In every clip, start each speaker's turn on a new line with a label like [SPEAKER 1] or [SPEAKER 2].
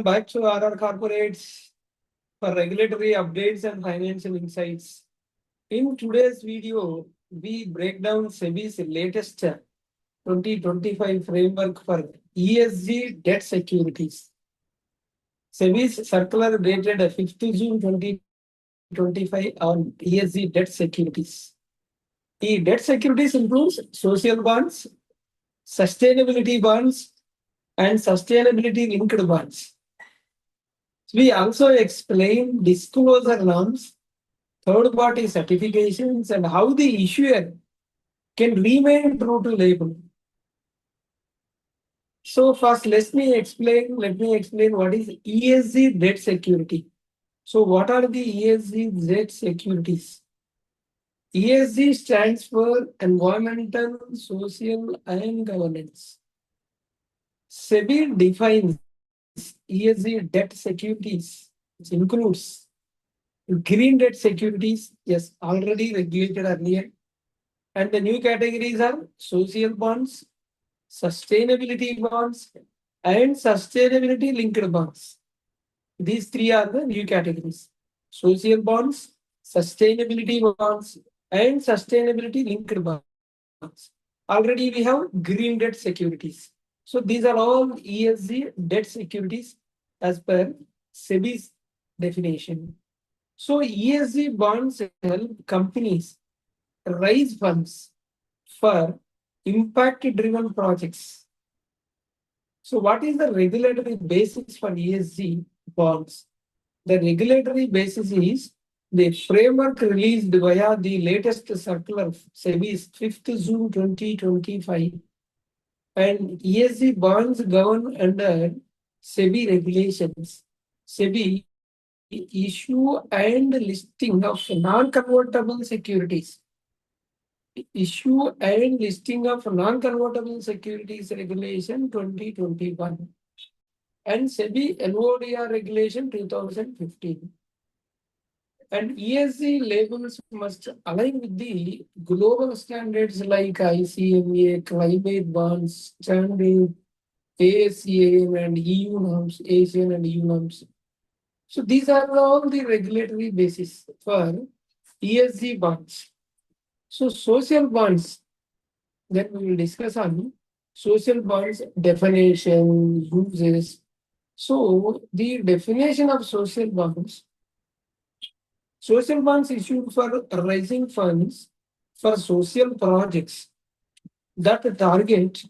[SPEAKER 1] Back to RR Corporates for regulatory updates and financial insights. In today's video, we break down SEBI's latest 2025 framework for ESG debt securities. SEBI's circular dated 5th June 2025 on ESG debt securities. The debt securities includes social bonds, sustainability bonds, and sustainability linked bonds. We also explain disclosure norms, third-party certifications, and how the issuer can remain true to label. So first, let me explain what is ESG debt security. So what are the ESG debt securities? ESG stands for environmental, social, and governance. SEBI defines ESG debt securities, which includes green debt securities, yes, already regulated earlier. And the new categories are social bonds, sustainability bonds, and sustainability linked bonds. These three are the new categories: social bonds, sustainability bonds, and sustainability linked bonds. Already we have green debt securities. So these are all ESG debt securities as per SEBI's definition. So ESG bonds help companies raise funds for impact-driven projects. So what is the regulatory basis for ESG bonds? The regulatory basis is the framework released via the latest circular SEBI's 5th June 2025. And ESG bonds govern under SEBI regulations. SEBI issue and listing of non-convertible securities. Issue and listing of non-convertible securities regulation 2021 and SEBI LODR regulation 2015. And ESG labels must align with the global standards like ICMA, climate bonds, standard, ASEAN and EU norms, Asian and EU norms. So these are all the regulatory basis for ESG bonds. So social bonds, that we will discuss on social bonds definition, uses. So the definition of social bonds issued for raising funds for social projects that target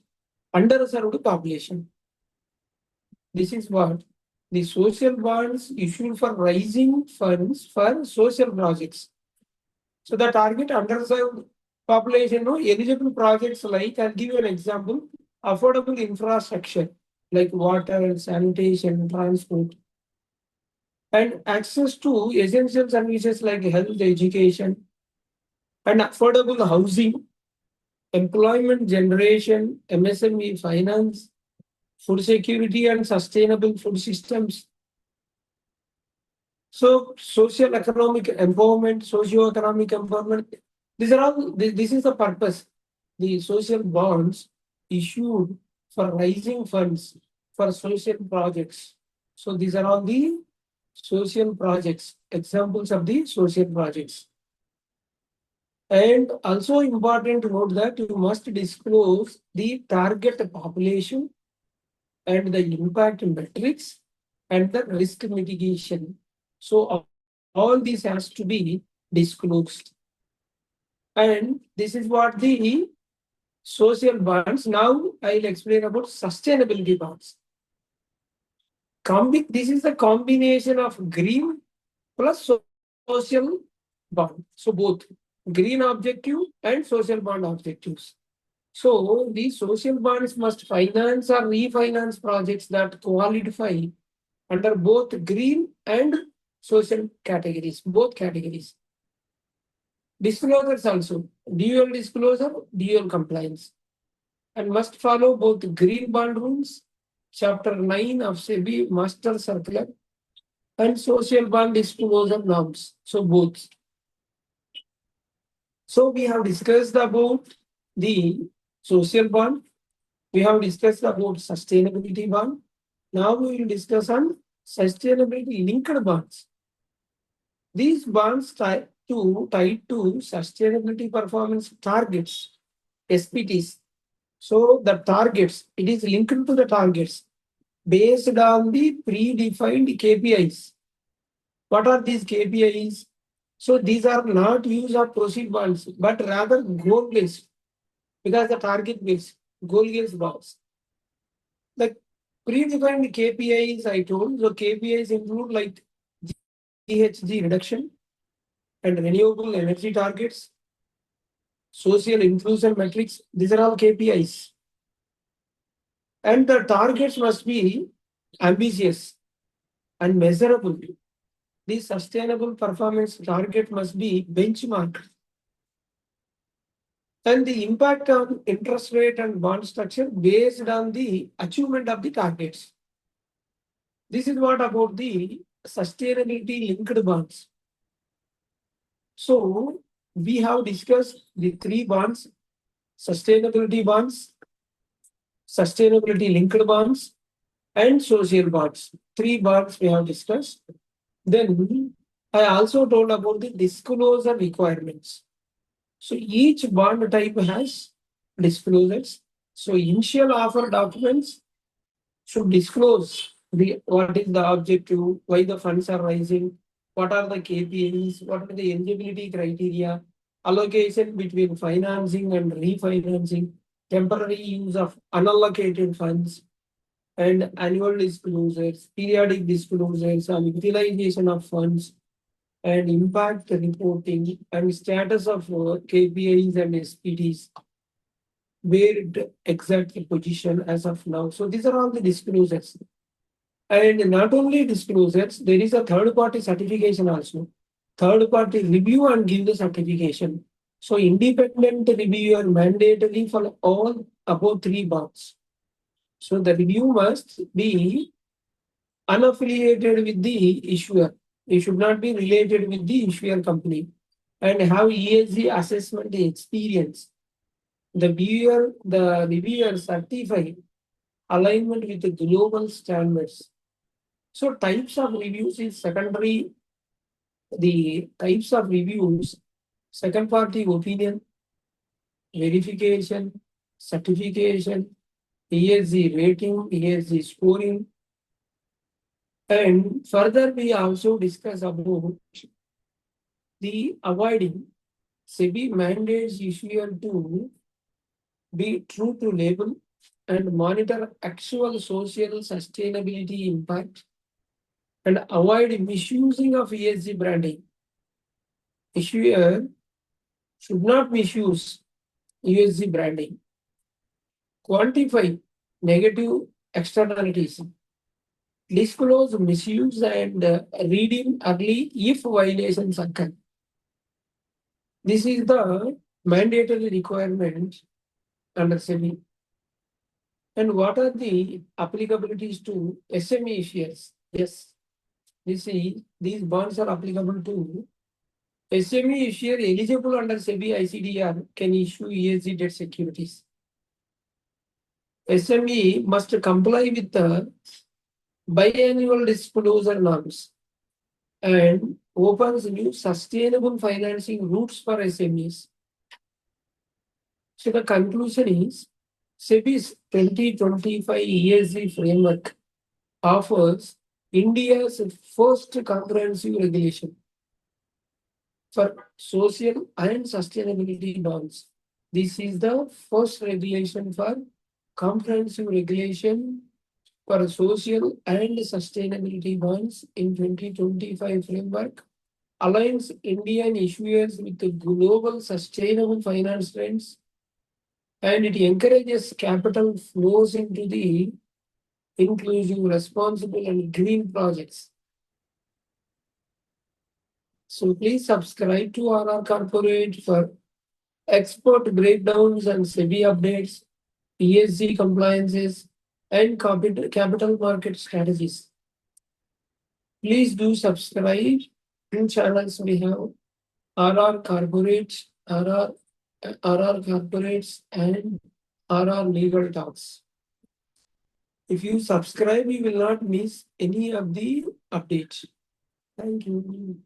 [SPEAKER 1] underserved population. This is what the social bonds issued for raising funds for social projects. So the target underserved population, no, eligible projects like, I'll give you an example, affordable infrastructure like water, sanitation, transport, and access to essential services like health, education, and affordable housing, employment generation, MSME finance, food security and sustainable food systems. So social economic empowerment, socio-economic empowerment, these are all, this is the purpose. The social bonds issued for raising funds for social projects. So these are all the social projects, examples of the social projects. And also important to note that you must disclose the target population and the impact metrics and the risk mitigation. So all this has to be disclosed. And this is what the social bonds. Now I'll explain about sustainability bonds. This is the combination of green plus social bond. So both green objective and social bond objectives. So these social bonds must finance or refinance projects that qualify under both green and social categories, both categories. Disclosures also, dual disclosure, dual compliance, and must follow both green bond rules, Chapter 9 of SEBI Master Circular, and social bond disclosure norms. So both. So we have discussed about the social bond. We have discussed about sustainability bond. Now we will discuss on sustainability linked bonds. These bonds tied to sustainability performance targets, SPTs. So the targets, it is linked to the targets based on the predefined KPIs. What are these KPIs? So these are not use of proceed bonds, but rather goal based, because the target based, goal based bonds. Like predefined KPIs, I told, so KPIs include like DDHS reduction and renewable energy targets, social inclusion metrics. These are all KPIs. And the targets must be ambitious and measurable. The sustainable performance target must be benchmarked. And the impact on interest rate and bond structure based on the achievement of the targets. This is what about the sustainability linked bonds. So we have discussed the three bonds: sustainability bonds, sustainability linked bonds, and social bonds. Three bonds we have discussed. Then I also told about the disclosure requirements. So each bond type has disclosures. So initial offer documents should disclose what is the objective, why the funds are rising, what are the KPIs, what are the eligibility criteria, allocation between financing and refinancing, temporary use of unallocated funds, and annual disclosures, periodic disclosures on utilization of funds, and impact reporting, and status of KPIs and SPTs, where it exact position as of now. So these are all the disclosures. And not only disclosures, there is a third party certification also. Third party review and give the certification. So independent reviewer mandatory for all above three bonds. So the review must be unaffiliated with the issuer. It should not be related with the issuer company and have ESG assessment experience. The reviewer certify alignment with the global standards. So types of reviews is secondary. The types of reviews: second party opinion, verification, certification, ESG rating, ESG scoring. And further, we also discuss about the avoiding SEBI mandates issuer to be true to label and monitor actual social sustainability impact and avoid misusing of ESG branding. Issuer should not misuse ESG branding. Quantify negative externalities. Disclose misuse and redeem early if violations occur. This is the mandatory requirement under SEBI. And what are the applicabilities to SME issuers? Yes, these bonds are applicable to SME issuer eligible under SEBI ICDR can issue ESG debt securities. SME must comply with the biannual disclosure norms and opens new sustainable financing routes for SMEs. So the conclusion is SEBI's 2025 ESG framework offers India's first comprehensive regulation for social and sustainability bonds. This is the first regulation for comprehensive regulation for social and sustainability bonds in 2025 framework, aligns Indian issuers with the global sustainable finance trends, and it encourages capital flows into the inclusive, responsible, and green projects. So please subscribe to RR Corporate for expert breakdowns and SEBI updates, ESG compliances, and capital market strategies. Please do subscribe in channels we have RR Corporates, RR Corporates, and RR Legal Talks. If you subscribe, you will not miss any of the updates. Thank you.